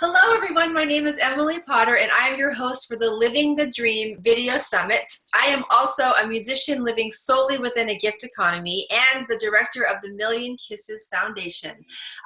Hello, everyone. My name is Emily Potter, and I am your host for the Living the Dream Video Summit. I am also a musician living solely within a gift economy and the director of the Million Kisses Foundation.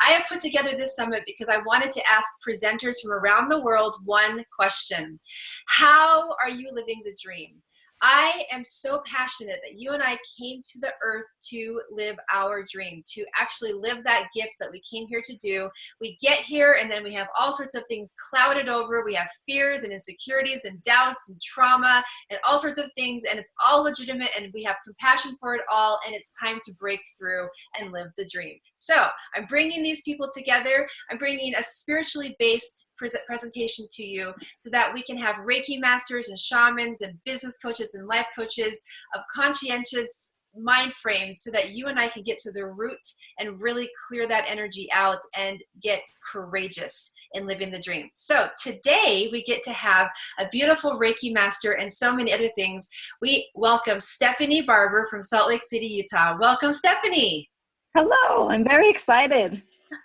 I have put together this summit because I wanted to ask presenters from around the world one question. How are you living the dream? I am so passionate that you and I came to the earth to live our dream, to actually live that gift that we came here to do. We get here and then we have all sorts of things clouded over. We have fears and insecurities and doubts and trauma and all sorts of things, and it's all legitimate, and we have compassion for it all, and it's time to break through and live the dream. So I'm bringing these people together. I'm bringing a spiritually based presentation to you so that we can have Reiki masters and shamans and business coaches and life coaches of conscientious mind frames so that you and I can get to the root and really clear that energy out and get courageous in living the dream. So today we get to have a beautiful Reiki master and so many other things. We welcome Stephanie Barber from Salt Lake City, Utah. Welcome, Stephanie. Hello, I'm very excited.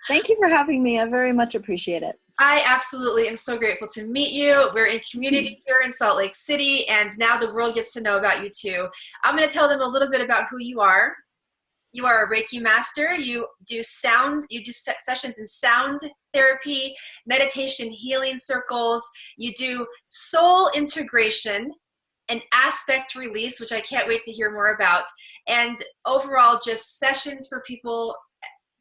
Thank you for having me. I very much appreciate it. I absolutely am so grateful to meet you. We're in community here in Salt Lake City, and now the world gets to know about you too. I'm going to tell them a little bit about who you are. You are a Reiki master. You do sessions in sound therapy, meditation, healing circles. You do soul integration and aspect release, which I can't wait to hear more about. And overall, just sessions for people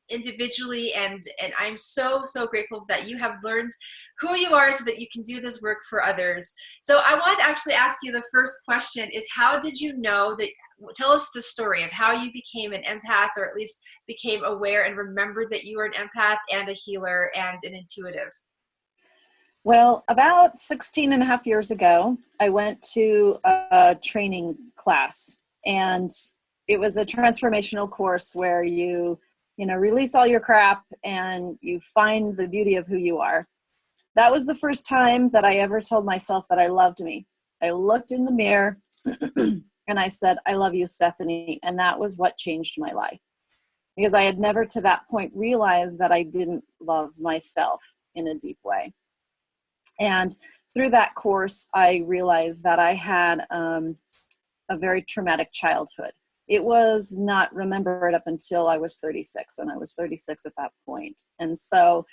individually, and I'm so grateful that you have learned who you are so that you can do this work for others. So I want to actually ask you, the first question is, how did you know that, tell us the story of how you became an empath, or at least became aware and remembered that you were an empath and a healer and an intuitive. Well, about 16 and a half years ago, I went to a training class, and it was a transformational course where you release all your crap and you find the beauty of who you are. That was the first time that I ever told myself that I loved me. I looked in the mirror and I said, I love you, Stephanie. And that was what changed my life, because I had never to that point realized that I didn't love myself in a deep way. And through that course, I realized that I had a very traumatic childhood. It was not remembered up until I was 36, and I was 36 at that point. And so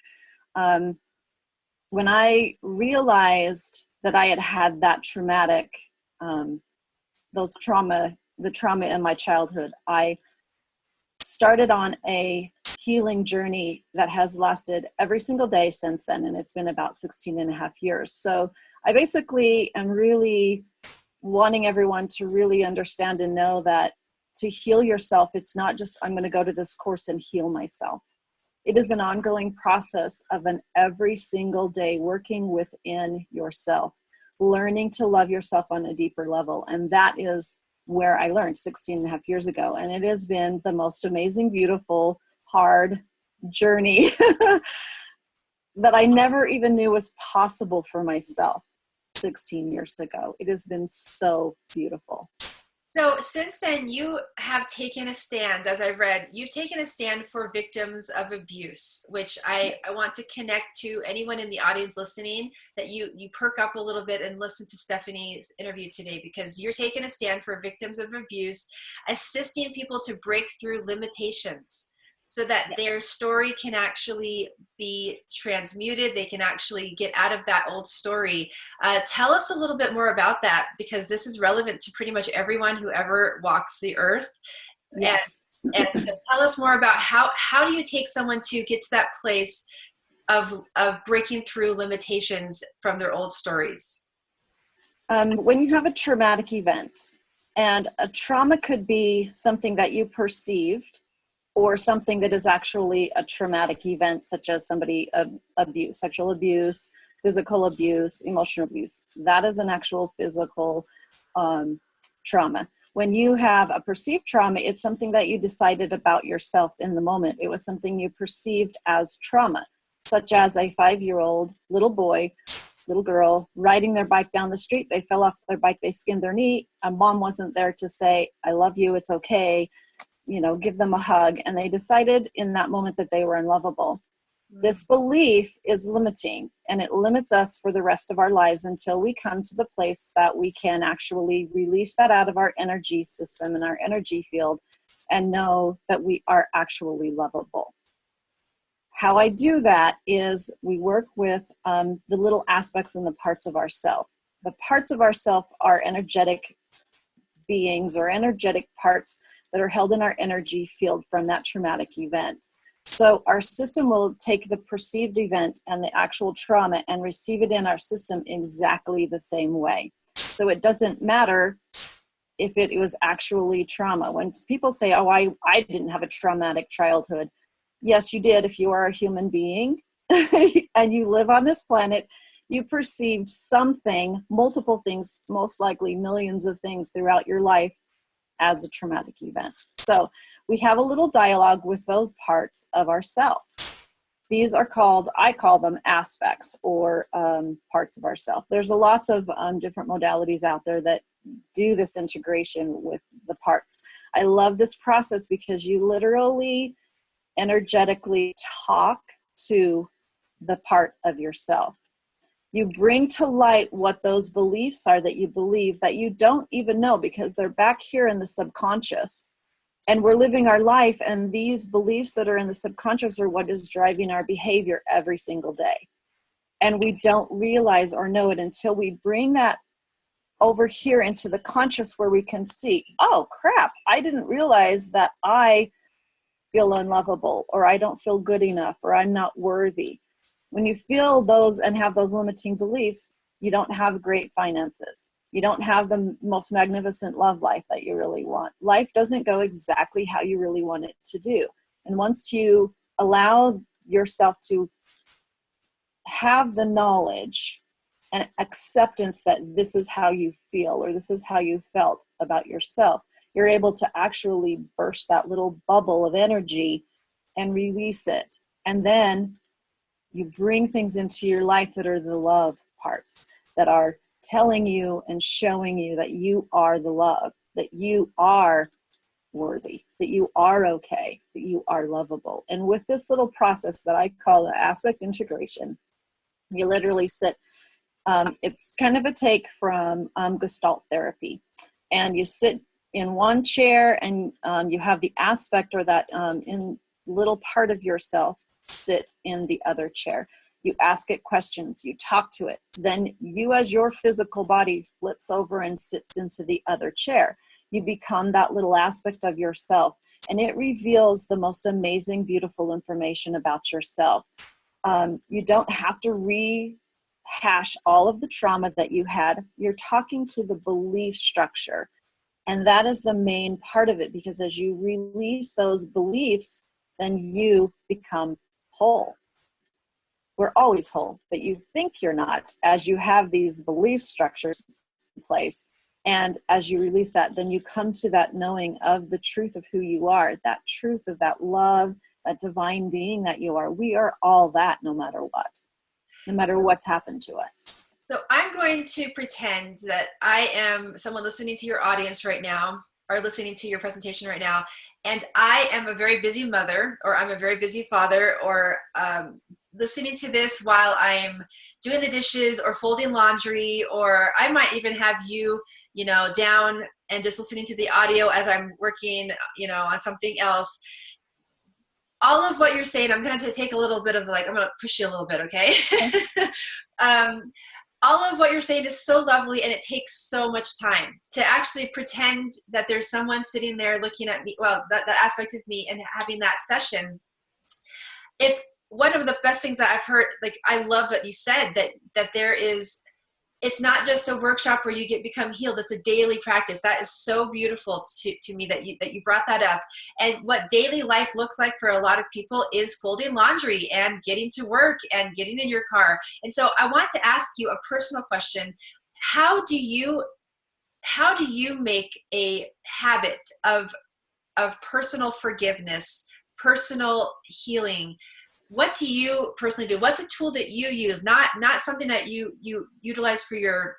when I realized that I had had that traumatic, the trauma in my childhood, I started on a healing journey that has lasted every single day since then, and it's been about 16 and a half years. So I basically am really wanting everyone to really understand and know that to heal yourself, it's not just, I'm going to go to this course and heal myself. It is an ongoing process of an every single day working within yourself, learning to love yourself on a deeper level. And that is where I learned 16 and a half years ago. And it has been the most amazing, beautiful, hard journey that I never even knew was possible for myself 16 years ago. It has been so beautiful. So since then, you have taken a stand, as I've read, you've taken a stand for victims of abuse, which I want to connect to anyone in the audience listening, that you perk up a little bit and listen to Stephanie's interview today, because you're taking a stand for victims of abuse, assisting people to break through limitations so that their story can actually be transmuted. They can actually get out of that old story. Tell us a little bit more about that, because this is relevant to pretty much everyone who ever walks the earth. Yes. And tell us more about how do you take someone to get to that place of breaking through limitations from their old stories? When you have a traumatic event, and a trauma could be something that you perceived, or something that is actually a traumatic event, such as somebody abuse, sexual abuse, physical abuse, emotional abuse. That is an actual physical trauma. When you have a perceived trauma, it's something that you decided about yourself in the moment. It was something you perceived as trauma, such as a 5-year-old little boy, little girl riding their bike down the street. They fell off their bike, they skinned their knee. A mom wasn't there to say, I love you, it's okay, give them a hug. And they decided in that moment that they were unlovable. This belief is limiting, and it limits us for the rest of our lives until we come to the place that we can actually release that out of our energy system and our energy field and know that we are actually lovable. How I do that is we work with the little aspects and the parts of ourself. The parts of ourself are energetic beings or energetic parts that are held in our energy field from that traumatic event. So our system will take the perceived event and the actual trauma and receive it in our system exactly the same way. So it doesn't matter if it was actually trauma. When people say, oh, I didn't have a traumatic childhood. Yes, you did. If you are a human being and you live on this planet, you perceived something, multiple things, most likely millions of things throughout your life as a traumatic event. So we have a little dialogue with those parts of ourself. These are called, I call them aspects or parts of ourself. There's lots of different modalities out there that do this integration with the parts. I love this process because you literally energetically talk to the part of yourself. You bring to light what those beliefs are that you believe that you don't even know because they're back here in the subconscious. And we're living our life, and these beliefs that are in the subconscious are what is driving our behavior every single day. And we don't realize or know it until we bring that over here into the conscious where we can see, oh crap, I didn't realize that I feel unlovable, or I don't feel good enough, or I'm not worthy. When you feel those and have those limiting beliefs, you don't have great finances. You don't have the most magnificent love life that you really want. Life doesn't go exactly how you really want it to do. And once you allow yourself to have the knowledge and acceptance that this is how you feel or this is how you felt about yourself, you're able to actually burst that little bubble of energy and release it. And then you bring things into your life that are the love parts, that are telling you and showing you that you are the love, that you are worthy, that you are okay, that you are lovable. And with this little process that I call the aspect integration, you literally sit, it's kind of a take from Gestalt therapy. And you sit in one chair and you have the aspect or that in little part of yourself sit in the other chair. You ask it questions, you talk to it. Then you as your physical body flips over and sits into the other chair. You become that little aspect of yourself, and it reveals the most amazing, beautiful information about yourself. You don't have to rehash all of the trauma that you had. You're talking to the belief structure. And that is the main part of it, because as you release those beliefs, then you become whole. We're always whole, but you think you're not as you have these belief structures in place. And as you release that, then you come to that knowing of the truth of who you are, that truth of that love, that divine being that you are. We are all that no matter what, no matter what's happened to us. So I'm going to pretend that I am someone listening to your audience right now, or listening to your presentation right now, and I am a very busy mother, or I'm a very busy father, or listening to this while I'm doing the dishes or folding laundry, or I might even have you, down and just listening to the audio as I'm working, on something else. All of what you're saying, I'm going to take a little bit of I'm going to push you a little bit, okay? All of what you're saying is so lovely, and it takes so much time to actually pretend that there's someone sitting there looking at me, well, that aspect of me, and having that session. If one of the best things that I've heard, I love what you said, that there is, it's not just a workshop where you become healed. It's a daily practice. That is so beautiful to me that you brought that up. And what daily life looks like for a lot of people is folding laundry and getting to work and getting in your car. And so I want to ask you a personal question. How do you make a habit of personal forgiveness, personal healing? What do you personally do? What's a tool that you use? Not something that you utilize for your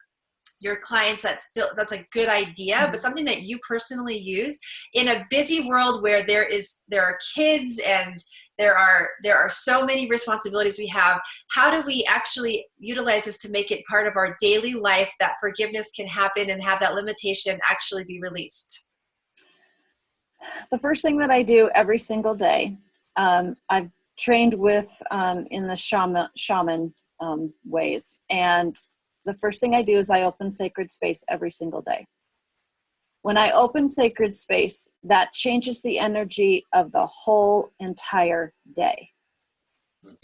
clients that's a good idea, but something that you personally use in a busy world where there are kids and there are so many responsibilities we have. How do we actually utilize this to make it part of our daily life, that forgiveness can happen and have that limitation actually be released? The first thing that I do every single day, I've trained with in the shaman ways, and the first thing I do is I open sacred space every single day. When I open sacred space, that changes the energy of the whole entire day.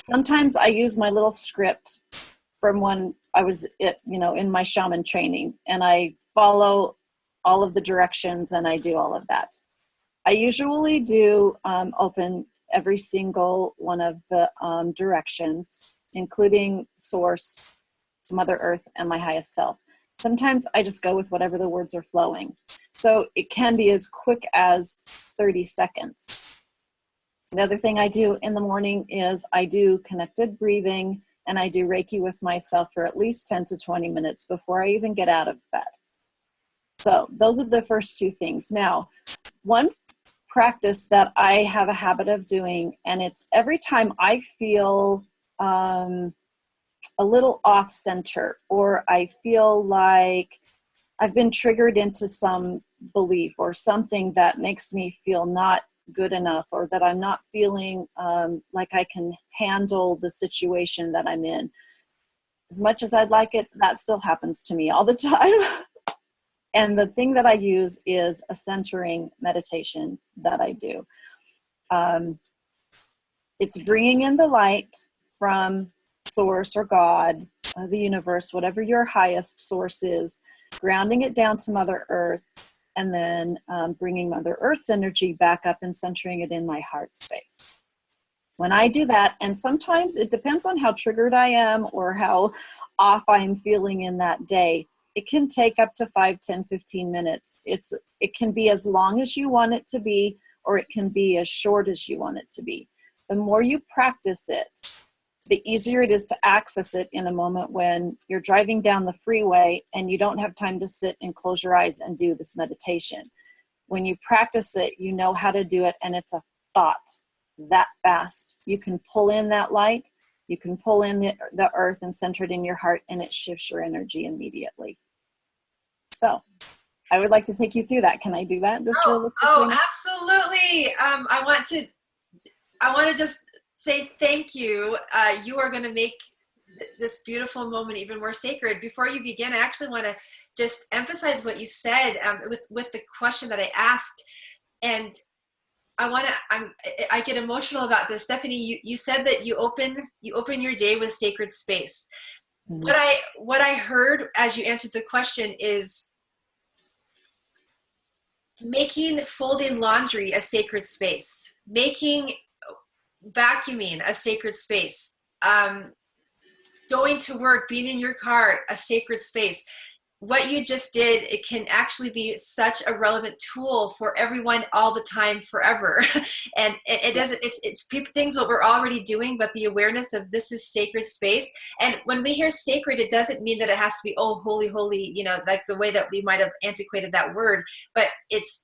Sometimes I use my little script from when I was, in my shaman training, and I follow all of the directions and I do all of that. I usually do open every single one of the directions, including Source, Mother Earth, and my highest self. Sometimes I just go with whatever the words are flowing. So it can be as quick as 30 seconds. The other thing I do in the morning is I do connected breathing, and I do Reiki with myself for at least 10 to 20 minutes before I even get out of bed. So those are the first two things. Now, one practice that I have a habit of doing, and it's every time I feel a little off center, or I feel like I've been triggered into some belief or something that makes me feel not good enough, or that I'm not feeling like I can handle the situation that I'm in. As much as I'd like it, that still happens to me all the time. And the thing that I use is a centering meditation that I do. It's bringing in the light from Source or God, the universe, whatever your highest source is, grounding it down to Mother Earth, and then bringing Mother Earth's energy back up and centering it in my heart space. When I do that, and sometimes it depends on how triggered I am or how off I'm feeling in that day, it can take up to 5, 10, 15 minutes. It can be as long as you want it to be, or it can be as short as you want it to be. The more you practice it, the easier it is to access it in a moment when you're driving down the freeway and you don't have time to sit and close your eyes and do this meditation. When you practice it, you know how to do it, and it's a thought that fast. You can pull in that light, you can pull in the earth and center it in your heart, and it shifts your energy immediately. So I would like to take you through that. Can I do that just really quickly? Oh, absolutely. I want to just say thank you. You are going to make this beautiful moment even more sacred. Before you begin, I actually want to just emphasize what you said with the question that I asked. And I get emotional about this. Stephanie, you said that you open your day with sacred space. Mm-hmm. What I heard as you answered the question is making folding laundry a sacred space, making vacuuming a sacred space, going to work, being in your car, a sacred space. What you just did, it can actually be such a relevant tool for everyone all the time, forever. And it doesn't, it's things what we're already doing, but the awareness of this is sacred space. And when we hear sacred, it doesn't mean that it has to be, oh, holy, holy, like the way that we might have antiquated that word, but it's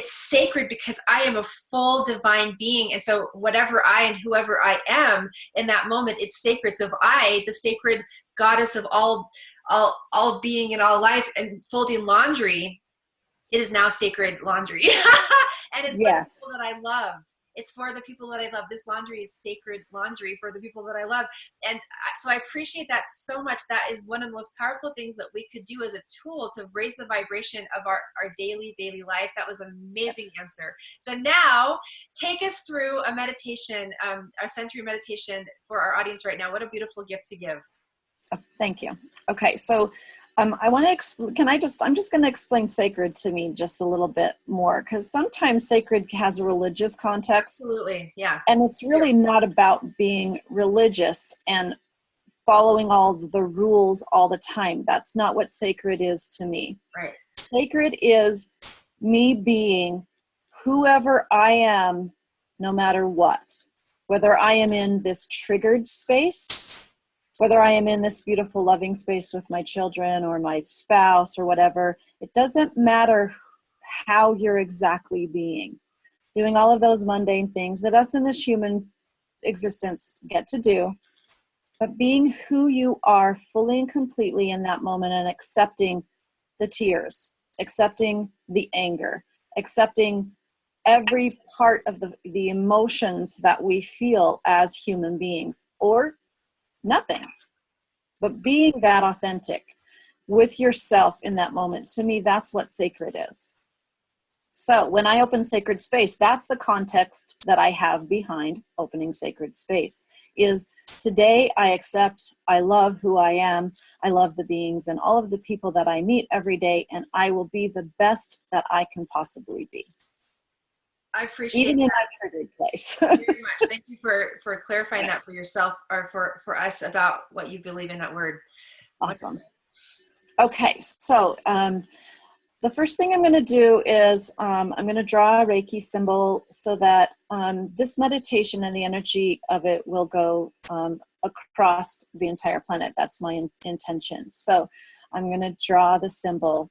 sacred because I am a full divine being. And so whatever I and whoever I am in that moment, it's sacred. So if I, the sacred goddess of all being and all life, and folding laundry, it is now sacred laundry. And it's for the people that I love. It's for the people that I love. This laundry is sacred laundry for the people that I love. And so I appreciate that so much. That is one of the most powerful things that we could do as a tool to raise the vibration of our daily life. That was an amazing answer. So now take us through a meditation, a sensory meditation for our audience right now. What a beautiful gift to give. Oh, thank you. Okay. So I want to I'm just going to explain sacred to me just a little bit more, because sometimes sacred has a religious context. Absolutely. Yeah. And it's really not about being religious and following all the rules all the time. That's not what sacred is to me. Right. Sacred is me being whoever I am, no matter what, whether I am in this triggered space, whether I am in this beautiful loving space with my children or my spouse or whatever. It doesn't matter how you're exactly being. doing all of those mundane things that us in this human existence get to do, but being who you are fully and completely in that moment, and accepting the tears, accepting the anger, accepting every part of the emotions that we feel as human beings, or nothing, but being that authentic with yourself in that moment. To me, that's what sacred is. So when I open sacred space, that's the context that I have behind opening sacred space, is today I accept, I love who I am, I love the beings and all of the people that I meet every day, and I will be the best that I can possibly be. I appreciate even that. in my triggered place. Very much. Thank you for clarifying that for yourself, or for us, about what you believe in that word. Awesome. Okay, so the first thing I'm going to do is I'm going to draw a Reiki symbol so that this meditation and the energy of it will go across the entire planet. That's my intention. So I'm going to draw the symbol.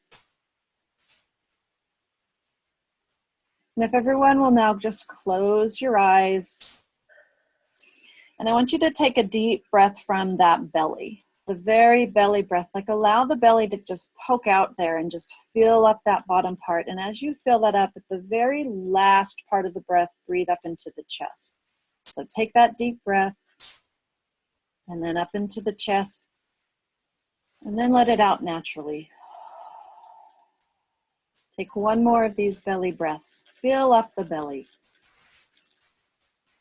And if everyone will now just close your eyes. And I want you to take a deep breath from that belly, the very belly breath. Like, allow the belly to just poke out there and just fill up that bottom part. And as you fill that up, at the very last part of the breath, breathe up into the chest. So take that deep breath and then up into the chest, and then let it out naturally. Take one more of these belly breaths. Fill up the belly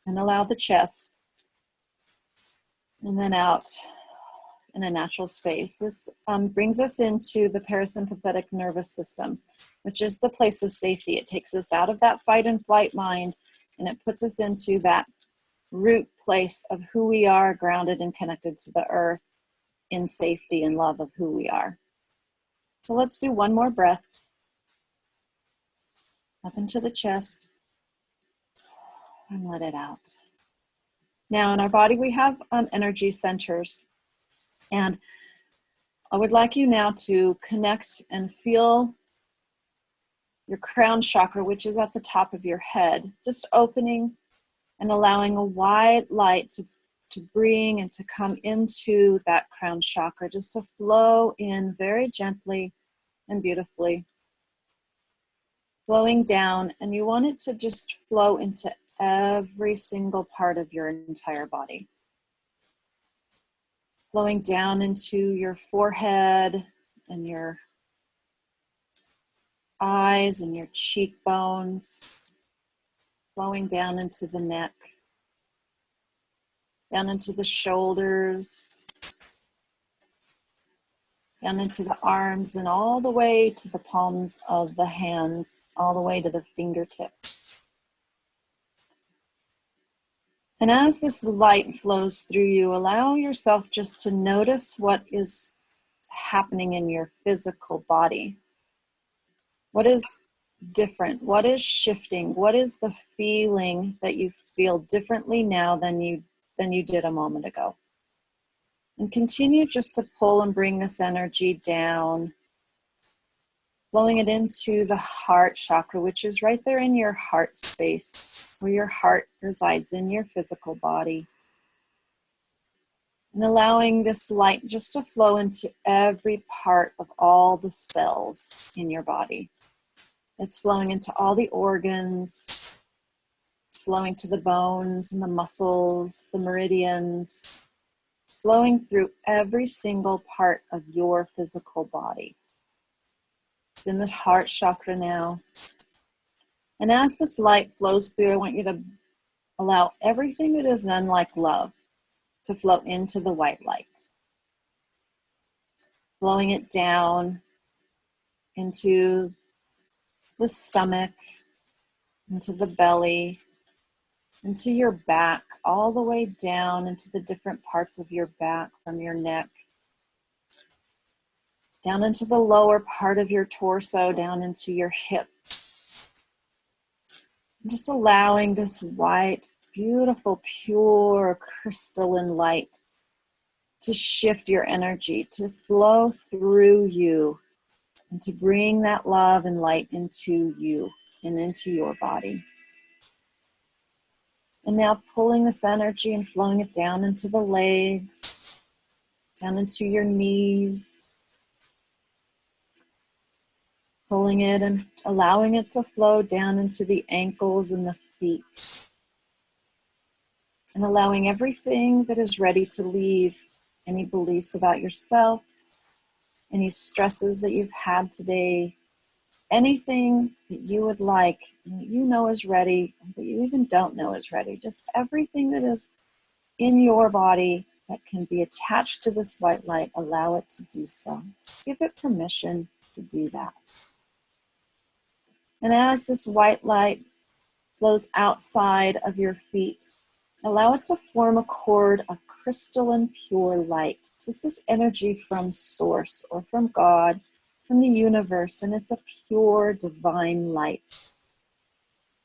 and allow the chest, and then out in a natural space. This brings us into the parasympathetic nervous system, which is the place of safety. It takes us out of that fight and flight mind, and it puts us into that root place of who we are, grounded and connected to the earth, in safety and love of who we are. So let's do one more breath. Up into the chest, and let it out. Now in our body we have energy centers, and I would like you now to connect and feel your crown chakra, which is at the top of your head, just opening and allowing a wide light to bring and to come into that crown chakra, just to flow in very gently and beautifully, flowing down. And you want it to just flow into every single part of your entire body, flowing down into your forehead and your eyes and your cheekbones, flowing down into the neck, down into the shoulders, down into the arms, and all the way to the palms of the hands, all the way to the fingertips. And as this light flows through you, allow yourself just to notice what is happening in your physical body. What is different? What is shifting? What is the feeling that you feel differently now than you did a moment ago? And continue just to pull and bring this energy down, flowing it into the heart chakra, which is right there in your heart space, where your heart resides in your physical body. And allowing this light just to flow into every part of all the cells in your body. It's flowing into all the organs, it's flowing to the bones and the muscles, the meridians, flowing through every single part of your physical body. It's in the heart chakra now. And as this light flows through, I want you to allow everything that is unlike love to flow into the white light. Flowing it down into the stomach, into the belly, into your back, all the way down into the different parts of your back, from your neck, down into the lower part of your torso, down into your hips. And just allowing this white, beautiful, pure, crystalline light to shift your energy, to flow through you, and to bring that love and light into you and into your body. And now pulling this energy and flowing it down into the legs, down into your knees, pulling it and allowing it to flow down into the ankles and the feet. And allowing everything that is ready to leave, any beliefs about yourself, any stresses that you've had today, anything that you would like, that you know is ready, that you even don't know is ready, just everything that is in your body that can be attached to this white light, allow it to do so. Just give it permission to do that. And as this white light flows outside of your feet, allow it to form a cord of crystalline pure light. This is energy from Source or from God, from the universe, and it's a pure divine light.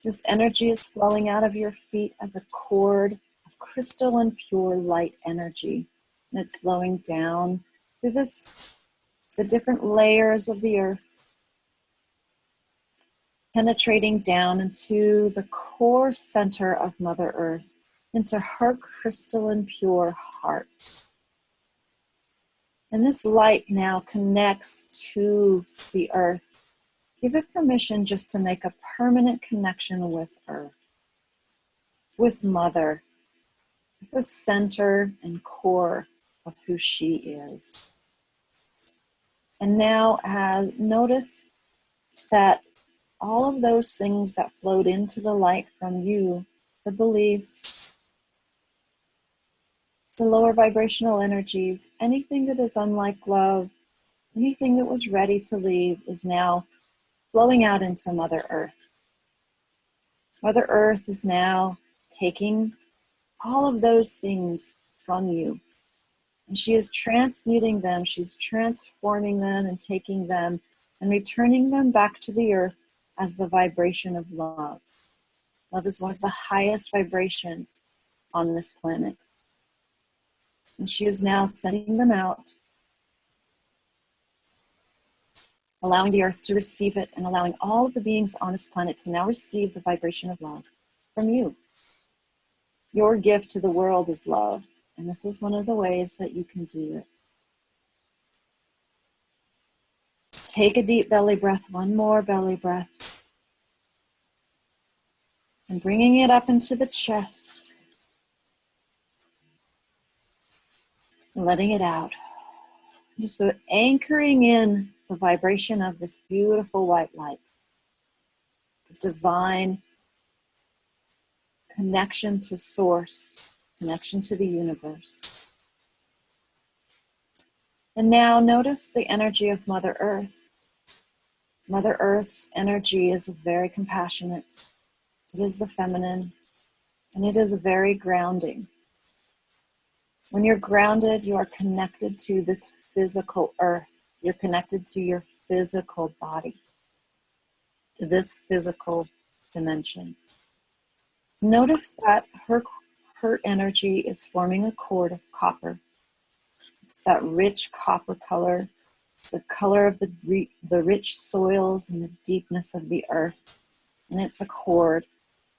This energy is flowing out of your feet as a cord of crystalline pure light energy. And it's flowing down through the different layers of the earth, penetrating down into the core center of Mother Earth, into her crystalline pure heart. And this light now connects to the earth. Give it permission just to make a permanent connection with Earth, with Mother, with the center and core of who she is. And now notice that all of those things that flowed into the light from you, the beliefs, the lower vibrational energies, anything that is unlike love, anything that was ready to leave is now flowing out into Mother Earth. Mother Earth is now taking all of those things from you, and she is transmuting them, she's transforming them and taking them and returning them back to the earth as the vibration of love. Love is one of the highest vibrations on this planet. And she is now sending them out, allowing the earth to receive it and allowing all of the beings on this planet to now receive the vibration of love from you. Your gift to the world is love, and this is one of the ways that you can do it. Just take a deep belly breath, one more belly breath, and bringing it up into the chest, and letting it out. Just anchoring in the vibration of this beautiful white light, this divine connection to Source, connection to the universe. And now notice the energy of Mother Earth. Mother Earth's energy is very compassionate. It is the feminine, and it is very grounding. When you're grounded, you are connected to this physical earth. You're connected to your physical body, to this physical dimension. Notice that her energy is forming a cord of copper. It's that rich copper color, the color of the rich soils and the deepness of the earth. And it's a cord.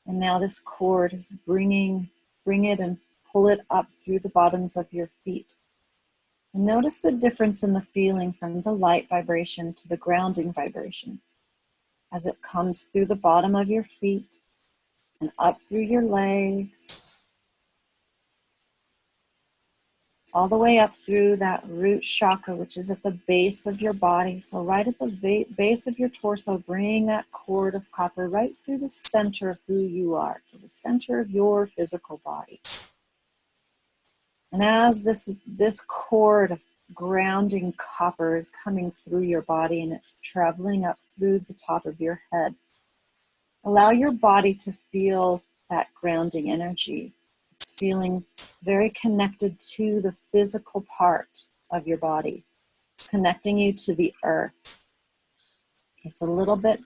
And now this cord is bring it and pull it up through the bottoms of your feet. And notice the difference in the feeling from the light vibration to the grounding vibration as it comes through the bottom of your feet and up through your legs, all the way up through that root chakra, which is at the base of your body. So right at the base of your torso, bring that cord of copper right through the center of who you are, to the center of your physical body. And as this cord of grounding copper is coming through your body and it's traveling up through the top of your head, allow your body to feel that grounding energy. It's feeling very connected to the physical part of your body, connecting you to the earth. It's a little bit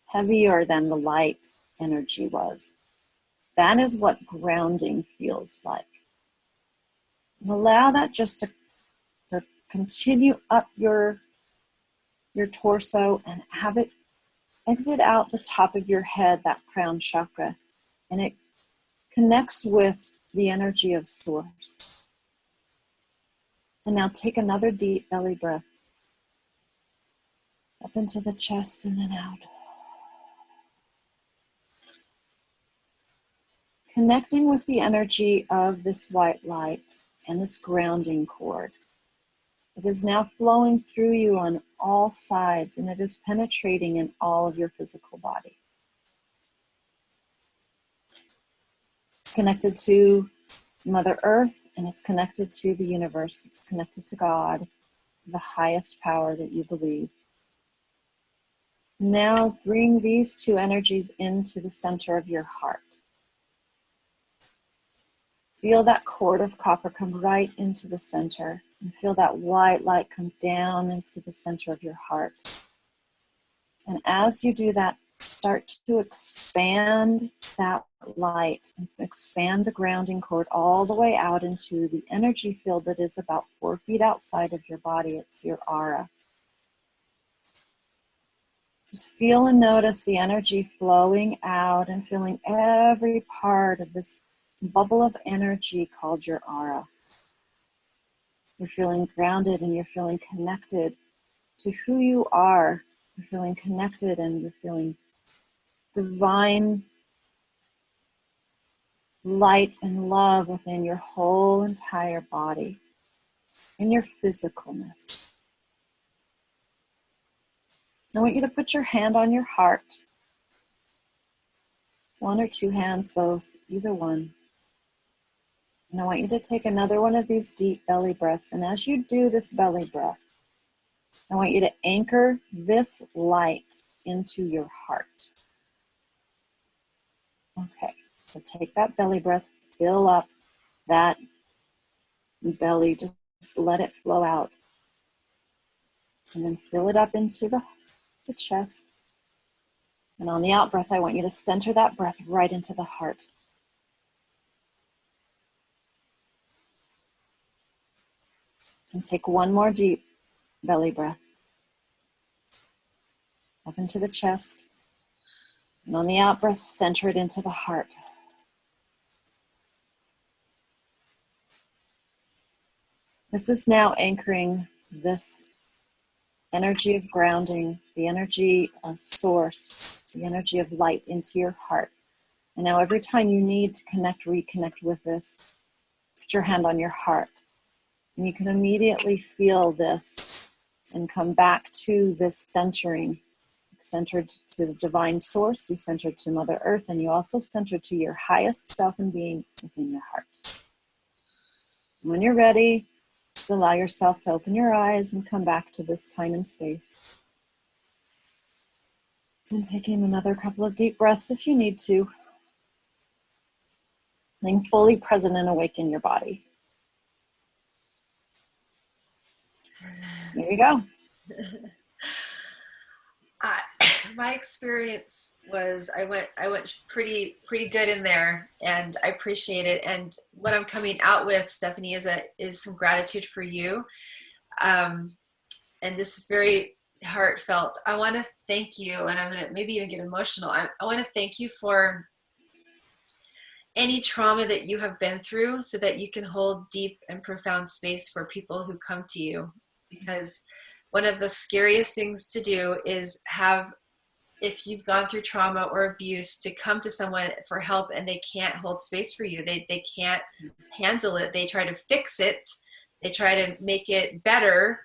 heavier than the light energy was. That is what grounding feels like. And allow that just to continue up your torso and have it exit out the top of your head, that crown chakra. And it connects with the energy of source. And now take another deep belly breath up into the chest and then out. Connecting with the energy of this white light and this grounding cord. It is now flowing through you on all sides, and it is penetrating in all of your physical body. It's connected to Mother Earth, and it's connected to the universe. It's connected to God, the highest power that you believe. Now bring these two energies into the center of your heart. Feel that cord of copper come right into the center, and feel that white light come down into the center of your heart. And as you do that, start to expand that light, and expand the grounding cord all the way out into the energy field that is about 4 feet outside of your body. It's your aura. Just feel and notice the energy flowing out and feeling every part of this bubble of energy called your aura. You're feeling grounded and you're feeling connected to who you are. You're feeling connected and you're feeling divine light and love within your whole entire body and your physicalness. I want you to put your hand on your heart. 1 or 2 hands, both, either one. And I want you to take another one of these deep belly breaths. And as you do this belly breath, I want you to anchor this light into your heart. Okay, so take that belly breath, fill up that belly, just let it flow out. And then fill it up into the chest. And on the out breath, I want you to center that breath right into the heart. And take one more deep belly breath. Up into the chest. And on the out breath, center it into the heart. This is now anchoring this energy of grounding, the energy of source, the energy of light into your heart. And now every time you need to connect, reconnect with this, put your hand on your heart. And you can immediately feel this and come back to this centering. Centered to the divine source, you centered to Mother Earth, and you also centered to your highest self and being within your heart. And when you're ready, just allow yourself to open your eyes and come back to this time and space. And taking another couple of deep breaths if you need to. Being fully present and awake in your body. There you go. My experience was I went pretty good in there, and I appreciate it. And what I'm coming out with, Stephanie, is some gratitude for you. And this is very heartfelt. I want to thank you, and I'm gonna maybe even get emotional. I want to thank you for any trauma that you have been through, so that you can hold deep and profound space for people who come to you. Because one of the scariest things to do is have, if you've gone through trauma or abuse, to come to someone for help and they can't hold space for you. They can't handle it. They try to fix it. They try to make it better.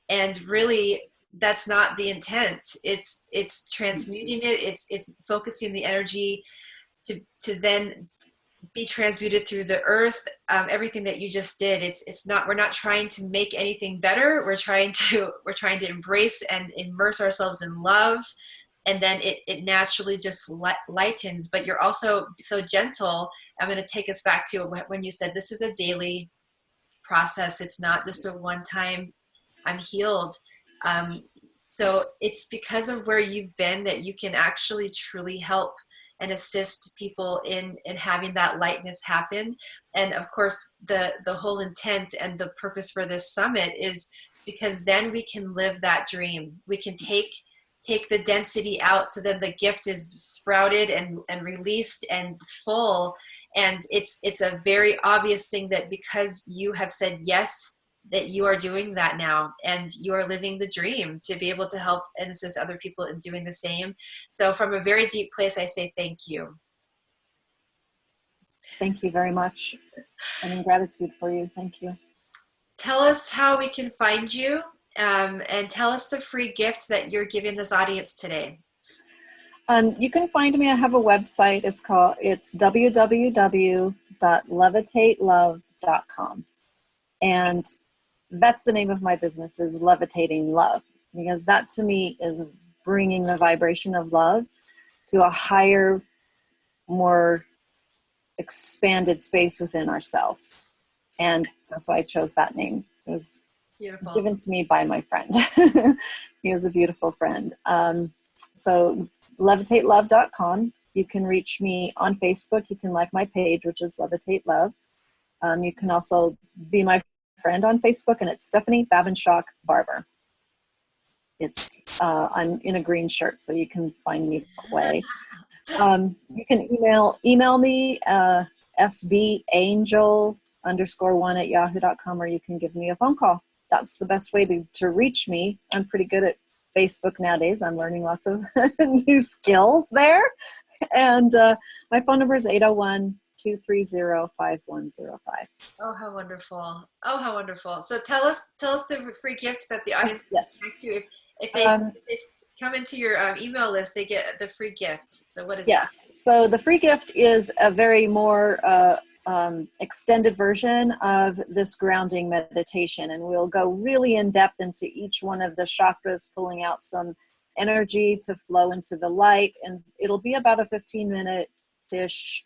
And really, that's not the intent. It's transmuting it. It's focusing the energy to then be transmuted through the earth. Everything that you just did, it's not, we're not trying to make anything better. We're trying to embrace and immerse ourselves in love. And then it naturally just lightens. But you're also so gentle. I'm going to take us back to when you said this is a daily process. It's not just a one-time, I'm healed. So it's because of where you've been that you can actually truly help and assist people in having that lightness happen. And of course, the whole intent and the purpose for this summit is because then we can live that dream. We can take take the density out so then the gift is sprouted and released and full. And it's a very obvious thing that because you have said yes, that you are doing that now, and you are living the dream to be able to help and assist other people in doing the same. So from a very deep place, I say thank you. Thank you very much. I'm in gratitude for you. Thank you. Tell us how we can find you, and tell us the free gift that you're giving this audience today. You can find me. I have a website. It's www.levitatelove.com. And that's the name of my business, is Levitating Love, because that to me is bringing the vibration of love to a higher, more expanded space within ourselves. And that's why I chose that name. It was Beautiful. Given to me by my friend. He was a beautiful friend. So levitatelove.com. You can reach me on Facebook. You can like my page, which is Levitate Love. You can also be my friend on Facebook, and it's Stephanie Barber. It's I'm in a green shirt, so you can find me that way. You can email me sbangel_1@yahoo.com, or you can give me a phone call. That's the best way to reach me. I'm pretty good at Facebook nowadays. I'm learning lots of new skills there. And my phone number is 801-230-5105. Oh, how wonderful. Oh, how wonderful. So tell us the free gift that the audience Yes. can connect you. If they come into your email list, they get the free gift. So what is that? Yes. So the free gift is a very more extended version of this grounding meditation. And we'll go really in depth into each one of the chakras, pulling out some energy to flow into the light. And it'll be about a 15-minute-ish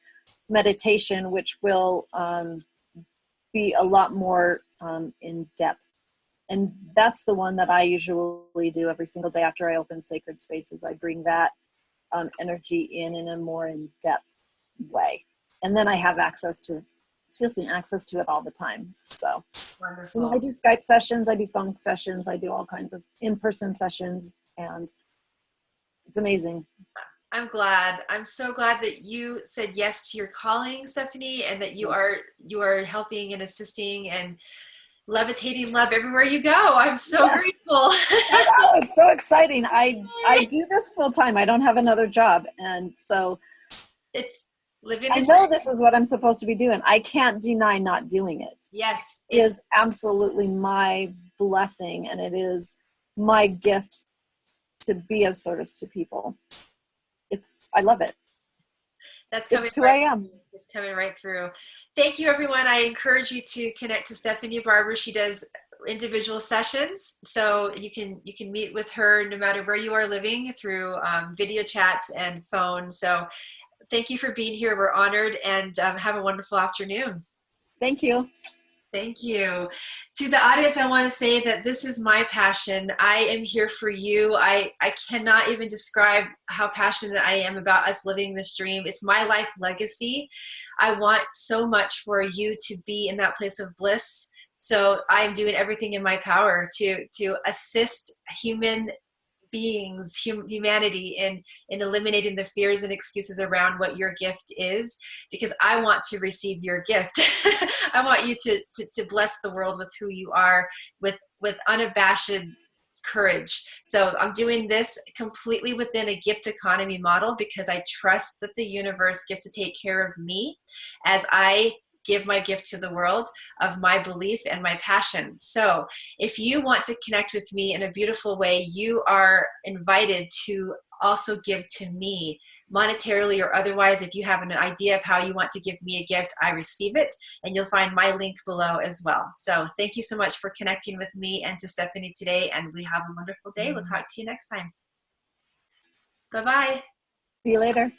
meditation, which will be a lot more in depth. And that's the one that I usually do every single day after I open sacred spaces. I bring that energy in a more in-depth way. And then I have access to it all the time. So Wonderful. I do Skype sessions, I do phone sessions, I do all kinds of in-person sessions, and it's amazing. I'm glad. I'm so glad that you said yes to your calling, Stephanie, and that you are helping and assisting and levitating love everywhere you go. I'm so grateful. I know, it's so exciting. I do this full time. I don't have another job, and so it's living. I know this is what I'm supposed to be doing. I can't deny not doing it. Yes, it is absolutely my blessing, and it is my gift to be of service to people. I love it. That's coming. It's who I am. It's coming right through. Thank you, everyone. I encourage you to connect to Stephanie Barber. She does individual sessions, so you can meet with her no matter where you are living through video chats and phone. So thank you for being here. We're honored, and have a wonderful afternoon. Thank you. Thank you. To the audience, I want to say that this is my passion. I am here for you. I cannot even describe how passionate I am about us living this dream. It's my life legacy. I want so much for you to be in that place of bliss. So I'm doing everything in my power to assist human beings, humanity in eliminating the fears and excuses around what your gift is, because I want to receive your gift. I want you to bless the world with who you are, with unabashed courage. So I'm doing this completely within a gift economy model, because I trust that the universe gets to take care of me as I give my gift to the world of my belief and my passion. So if you want to connect with me in a beautiful way, you are invited to also give to me monetarily or otherwise. If you have an idea of how you want to give me a gift, I receive it, and you'll find my link below as well. So thank you so much for connecting with me and to Stephanie today, and we have a wonderful day. We'll talk to you next time. Bye-bye. See you later.